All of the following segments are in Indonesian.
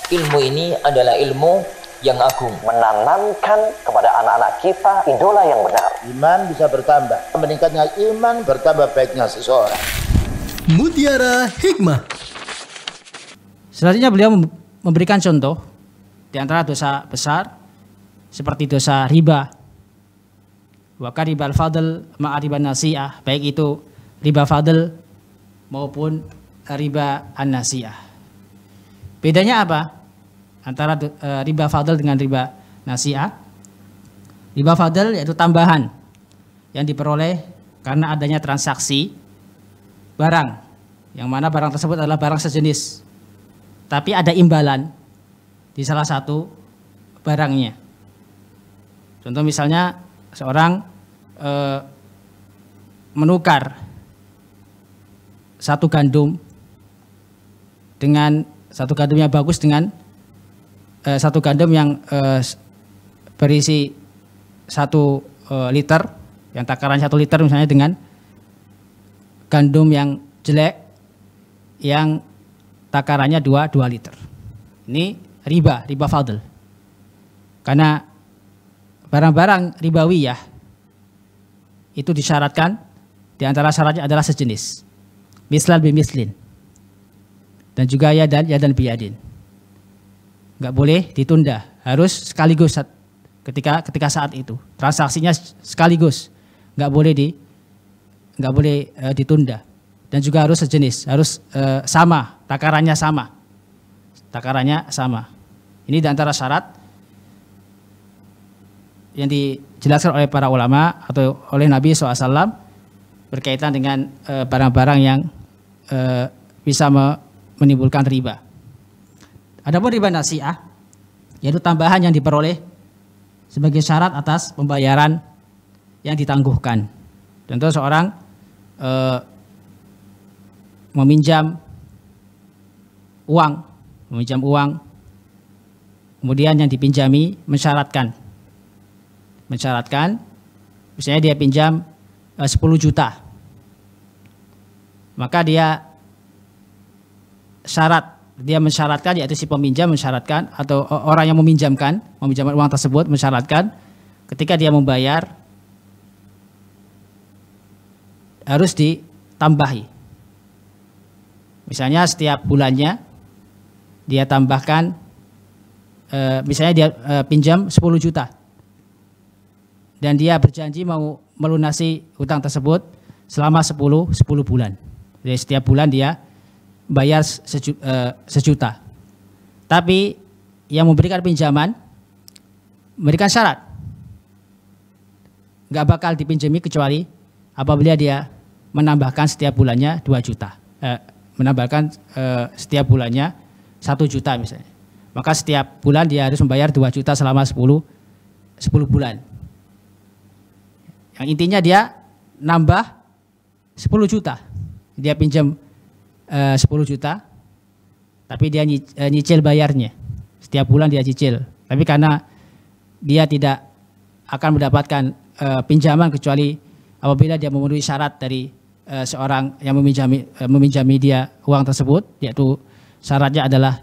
Ilmu ini adalah ilmu yang agung, menanamkan kepada anak-anak kita idola yang benar. Iman bisa bertambah, meningkatnya iman bertambah baiknya seseorang. Mutiara Hikmah. Selanjutnya beliau memberikan contoh di antara dosa besar seperti dosa riba, wa karibal fadl ma'a riba nasi'ah, baik itu riba fadl maupun riba an-nasi'ah. Bedanya apa antara riba fadl dengan riba nasi'ah? Riba fadl yaitu tambahan yang diperoleh karena adanya transaksi barang, yang mana barang tersebut adalah barang sejenis, tapi ada imbalan di salah satu barangnya. Contoh misalnya seorang menukar satu gandum dengan satu gandum yang bagus dengan satu gandum yang berisi 1 liter, yang takaran 1 liter misalnya, dengan gandum yang jelek yang takarannya 2 liter. Ini riba fadl. Karena barang-barang ribawiyah itu disyaratkan, di antara syaratnya adalah sejenis, mislan bimislin, dan juga yadan biyadin. Nggak boleh ditunda, harus sekaligus ketika saat itu transaksinya sekaligus, nggak boleh ditunda, dan juga harus sejenis, harus sama, takarannya sama. Ini di antara syarat yang dijelaskan oleh para ulama atau oleh Nabi SAW berkaitan dengan barang-barang yang bisa menimbulkan riba. Adapun riba nasi'ah yaitu tambahan yang diperoleh sebagai syarat atas pembayaran yang ditangguhkan. Contoh seorang meminjam uang, kemudian yang dipinjami mensyaratkan, misalnya dia pinjam 10 juta, maka dia mensyaratkan, yaitu si peminjam mensyaratkan, atau orang yang meminjamkan uang tersebut mensyaratkan, ketika dia membayar harus ditambahi. Misalnya setiap bulannya dia tambahkan, misalnya dia pinjam 10 juta dan dia berjanji mau melunasi hutang tersebut selama 10 bulan. Jadi setiap bulan dia bayar sejuta. Tapi yang memberikan pinjaman memberikan syarat, nggak bakal dipinjami kecuali apabila dia menambahkan setiap bulannya 2 juta, menambahkan setiap bulannya 1 juta misalnya. Maka setiap bulan dia harus membayar 2 juta selama 10 bulan. Yang intinya dia nambah 10 juta. Dia pinjam 10 juta, tapi dia nyicil bayarnya. Setiap bulan dia cicil. Tapi karena dia tidak akan mendapatkan pinjaman kecuali apabila dia memenuhi syarat dari seorang yang meminjami dia uang tersebut, yaitu syaratnya adalah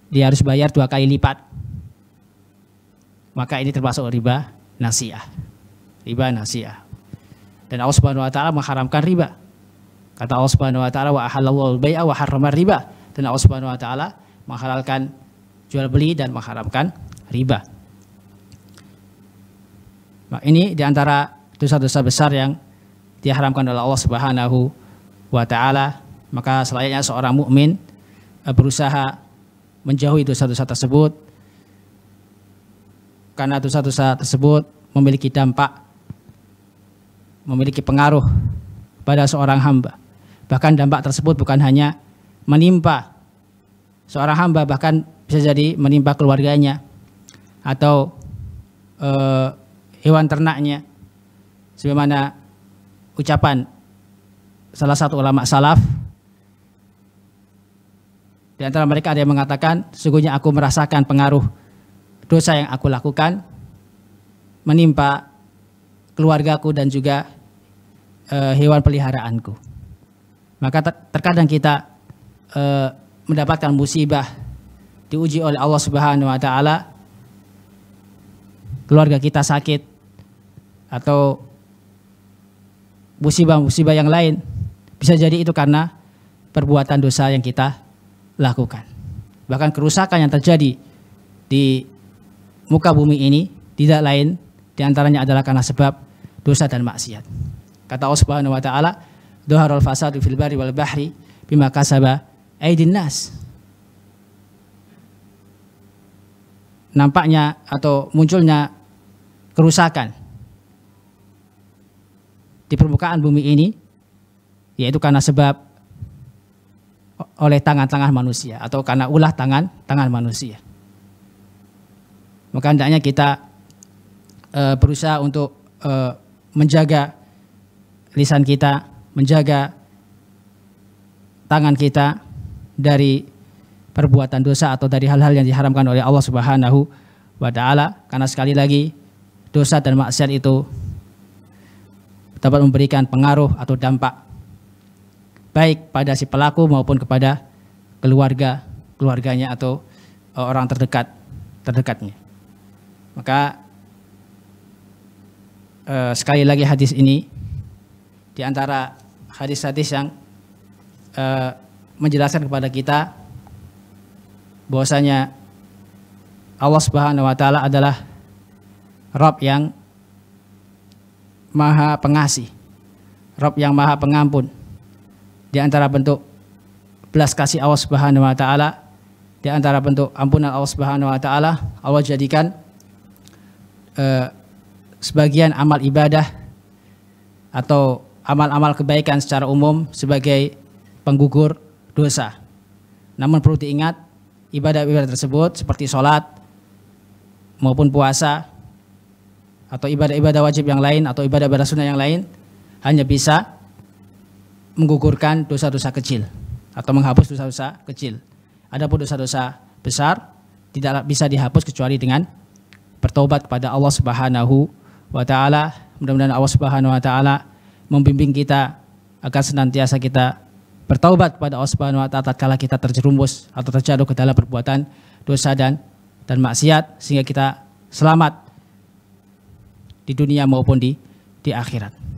dia harus bayar 2 kali lipat. Maka ini termasuk riba nasi'ah. Dan Allah Subhanahu wa taala mengharamkan riba. Kata Allah Subhanahu wa taala, wa ahallallahu al-bai'a wa harrama riba. Dan Allah Subhanahu wa taala menghalalkan jual beli dan mengharamkan riba. Nah, ini diantara dosa-dosa besar yang diharamkan oleh Allah Subhanahu wa taala. Maka selayaknya seorang mukmin berusaha menjauhi dosa-dosa tersebut, karena dosa-dosa tersebut memiliki dampak, memiliki pengaruh pada seorang hamba. Bahkan dampak tersebut bukan hanya menimpa seorang hamba, bahkan bisa jadi menimpa keluarganya atau hewan ternaknya. Sebagaimana ucapan salah satu ulama salaf, di antara mereka ada yang mengatakan, sesungguhnya aku merasakan pengaruh dosa yang aku lakukan menimpa keluargaku dan juga hewan peliharaanku. Maka terkadang kita mendapatkan musibah diuji oleh Allah Subhanahu wa taala, keluarga kita sakit atau musibah-musibah yang lain, bisa jadi itu karena perbuatan dosa yang kita lakukan. Bahkan kerusakan yang terjadi di muka bumi ini tidak lain diantaranya adalah karena sebab dosa dan maksiat. Kata Allah Subhanahu wa taala, "Dhaharal fasadu fil barri wal bahri bima kasaba aydin nas." Nampaknya atau munculnya kerusakan di permukaan bumi ini yaitu karena sebab oleh tangan-tangan manusia atau karena ulah tangan manusia. Maka hendaknya kita berusaha untuk menjaga lisan kita, menjaga tangan kita dari perbuatan dosa atau dari hal-hal yang diharamkan oleh Allah Subhanahu wa taala, karena sekali lagi dosa dan maksiat itu dapat memberikan pengaruh atau dampak baik pada si pelaku maupun kepada keluarganya atau orang terdekatnya. Maka sekali lagi hadis ini di antara hadis-hadis yang menjelaskan kepada kita bahwasanya Allah Subhanahu wa taala adalah Rabb yang Maha Pengasih, Rabb yang Maha Pengampun. Di antara bentuk belas kasih Allah Subhanahu wa taala, di antara bentuk ampunan Allah Subhanahu wa taala, Allah jadikan sebagian amal ibadah atau amal-amal kebaikan secara umum sebagai penggugur dosa. Namun perlu diingat, ibadah-ibadah tersebut seperti sholat maupun puasa atau ibadah-ibadah wajib yang lain atau ibadah-ibadah sunnah yang lain hanya bisa menggugurkan dosa-dosa kecil atau menghapus dosa-dosa kecil. Adapun dosa-dosa besar tidak bisa dihapus kecuali dengan bertobat kepada Allah Subhanahu wa taala. Mudah-mudahan Allah Subhanahu wa taala membimbing kita agar senantiasa kita bertaubat kepada Allah Subhanahu wa taala tatkala kita terjerumus atau terjatuh ke dalam perbuatan dosa dan maksiat, sehingga kita selamat di dunia maupun di akhirat.